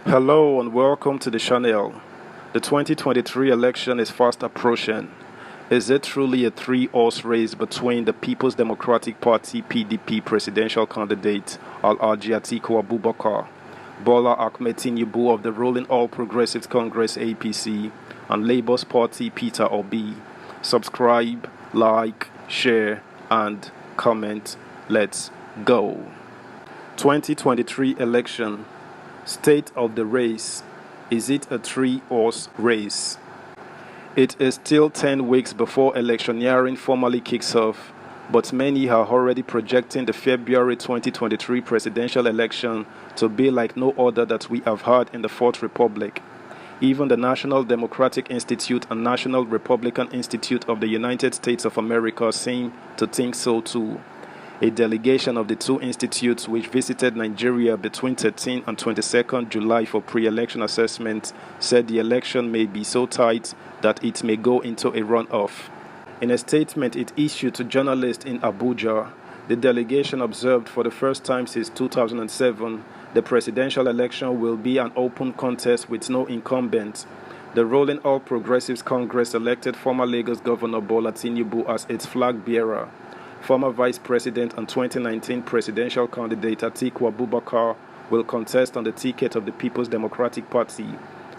Hello and welcome to the channel. The 2023 election is fast approaching. Is it truly a three-horse race between the People's Democratic Party (PDP) presidential candidate Alhaji Atiku Abubakar, Bola Ahmed Tinubu of the ruling All Progressives Congress (APC), and Labour's Party Peter Obi? Subscribe, like, share, and comment. Let's go. 2023 election. State of the race. Is it a three-horse race? It is still 10 weeks before electioneering formally kicks off, but many are already projecting the February 2023 presidential election to be like no other that we have had in the Fourth Republic. Even the National Democratic Institute and National Republican Institute of the United States of America seem to think so too. A delegation of the two institutes which visited Nigeria between 13 and 22nd July for pre-election assessment said the election may be so tight that it may go into a runoff. In a statement it issued to journalists in Abuja, the delegation observed for the first time since 2007 the presidential election will be an open contest with no incumbent. The ruling All Progressives Congress elected former Lagos Governor Bola Tinubu as its flag bearer. Former Vice President and 2019 presidential candidate Atiku Abubakar will contest on the ticket of the People's Democratic Party.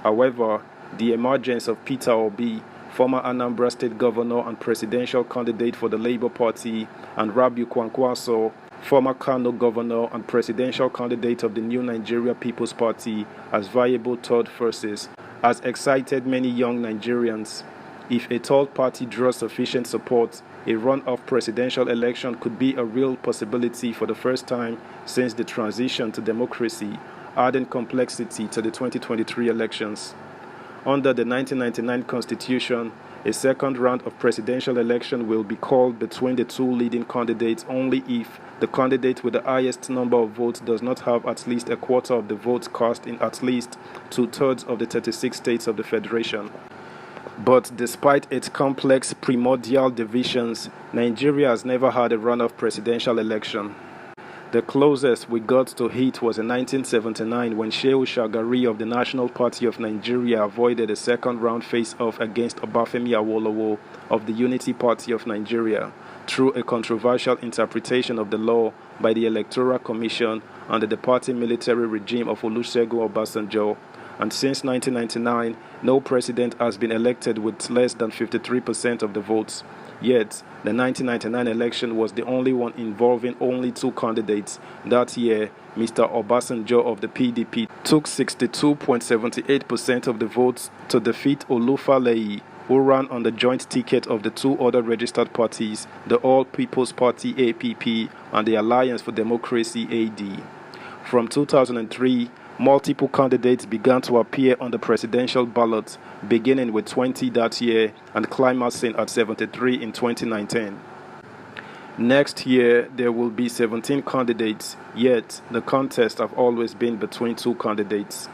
However, the emergence of Peter Obi, former Anambra State Governor and presidential candidate for the Labour Party, and Obi and Kwakwanso, former Kano Governor and presidential candidate of the New Nigeria People's Party, as viable third forces, has excited many young Nigerians. If a third party draws sufficient support, a runoff presidential election could be a real possibility for the first time since the transition to democracy, adding complexity to the 2023 elections. Under the 1999 Constitution, a second round of presidential election will be called between the two leading candidates only if the candidate with the highest number of votes does not have at least a quarter of the votes cast in at least two-thirds of the 36 states of the Federation. But despite its complex primordial divisions, Nigeria has never had a runoff presidential election. The closest we got to it was in 1979 when Shehu Shagari of the National Party of Nigeria avoided a second-round face-off against Obafemi Awolowo of the Unity Party of Nigeria through a controversial interpretation of the law by the Electoral Commission under the party military regime of Olusegun Obasanjo. And since 1999, no president has been elected with less than 53% of the votes. Yet, the 1999 election was the only one involving only two candidates. That year, Mr. Obasanjo of the PDP took 62.78% of the votes to defeat Olufalayi, who ran on the joint ticket of the two other registered parties, the All People's Party (APP) and the Alliance for Democracy (AD). From 2003, multiple candidates began to appear on the presidential ballot, beginning with 20 that year and climaxing at 73 in 2019. Next year, there will be 17 candidates, yet the contest have always been between two candidates.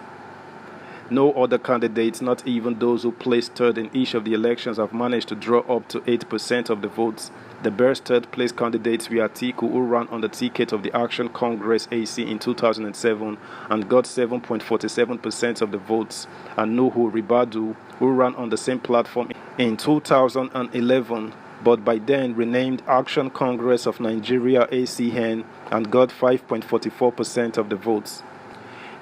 No other candidates, not even those who placed third in each of the elections, have managed to draw up to 8% of the votes. The best third-place candidates were Atiku, who ran on the ticket of the Action Congress (AC) in 2007 and got 7.47% of the votes, and Nuhu Ribadu, who ran on the same platform in 2011, but by then renamed Action Congress of Nigeria (ACN) and got 5.44% of the votes.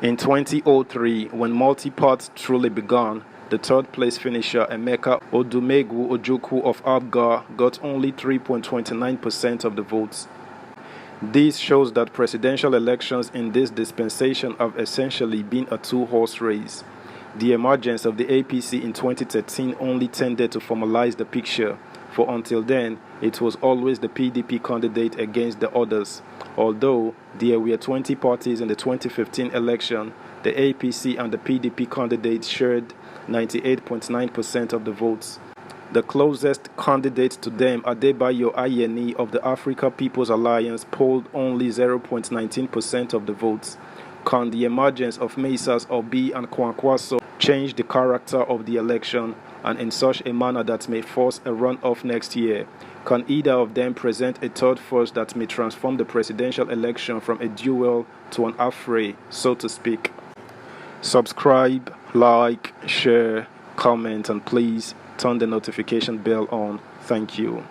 In 2003, when multi-parts truly began, the third-place finisher Emeka Odumegwu Ojukwu of Abga got only 3.29% of the votes. This shows that presidential elections in this dispensation have essentially been a two-horse race. The emergence of the APC in 2013 only tended to formalize the picture, for until then, it was always the PDP candidate against the others. Although there were 20 parties in the 2015 election, the APC and the PDP candidates shared 98.9% of the votes. The closest candidate to them, Adebayo Ayeni of the Africa People's Alliance, polled only 0.19% of the votes. Can the emergence of Mesas Obi and Kwakwanso change the character of the election, and in such a manner that may force a runoff next year? Can either of them present a third force that may transform the presidential election from a duel to an affray, so to speak? Subscribe, like, share, comment, and please turn the notification bell on. Thank you.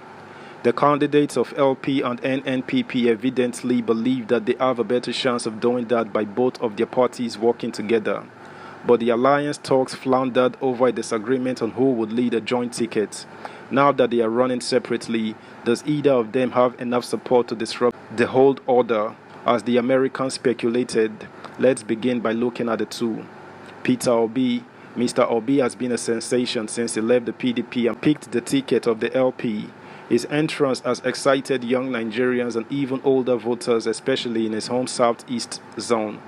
The candidates of LP and NNPP evidently believe that they have a better chance of doing that by both of their parties working together. But the alliance talks floundered over a disagreement on who would lead a joint ticket. Now that they are running separately, does either of them have enough support to disrupt the hold order? As the Americans speculated, let's begin by looking at the two. Peter Obi. Mr. Obi has been a sensation since he left the PDP and picked the ticket of the LP. His entrance has excited young Nigerians and even older voters, especially in his home southeast zone.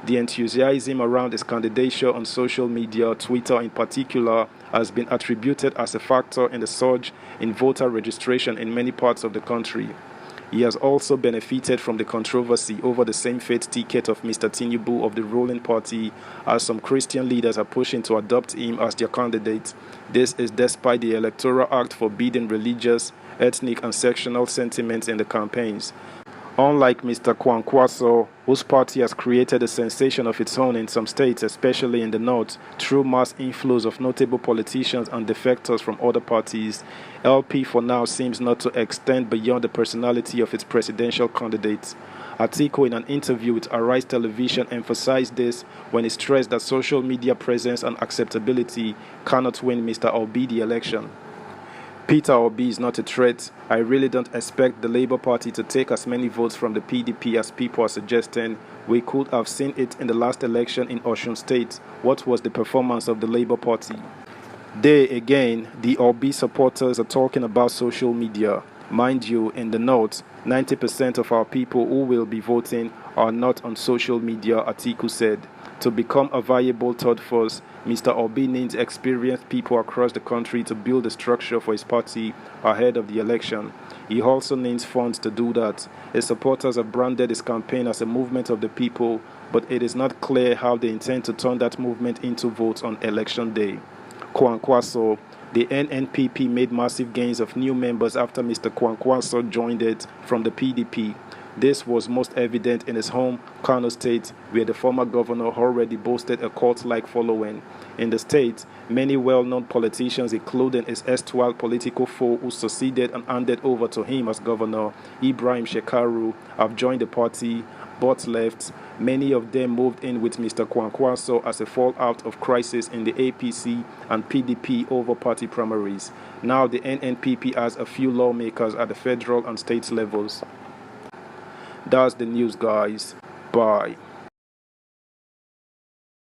The enthusiasm around his candidature on social media, Twitter in particular, has been attributed as a factor in the surge in voter registration in many parts of the country. He has also benefited from the controversy over the same-faith ticket of Mr. Tinubu of the ruling party, as some Christian leaders are pushing to adopt him as their candidate. This is despite the Electoral Act forbidding religious, ethnic, and sectional sentiments in the campaigns. Unlike Mr. Kwakwanso, whose party has created a sensation of its own in some states, especially in the north, through mass inflows of notable politicians and defectors from other parties, LP for now seems not to extend beyond the personality of its presidential candidates. Atiku, in an interview with Arise Television, emphasized this when he stressed that social media presence and acceptability cannot win Mr. Obi the election. Peter Obi is not a threat. I really don't expect the Labour Party to take as many votes from the PDP as people are suggesting. We could have seen it in the last election in Osun State. What was the performance of the Labour Party? There again, the Obi supporters are talking about social media. Mind you, in the north, 90% of our people who will be voting are not on social media, Atiku said. To become a viable third force, Mr. Obi needs experienced people across the country to build a structure for his party ahead of the election. He also needs funds to do that. His supporters have branded his campaign as a movement of the people, but it is not clear how they intend to turn that movement into votes on election day. Kwakwanso. The NNPP made massive gains of new members after Mr. Kwakwanso joined it from the PDP. This was most evident in his home, Kano State, where the former governor already boasted a cult-like following. In the state, many well-known politicians, including his erstwhile political foe who succeeded and handed over to him as governor, Ibrahim Shekaru, have joined the party, but left. Many of them moved in with Mr. Kwakwanso as a fallout of crisis in the APC and PDP over party primaries. Now the NNPP has a few lawmakers at the federal and state levels. That's the news, guys. Bye.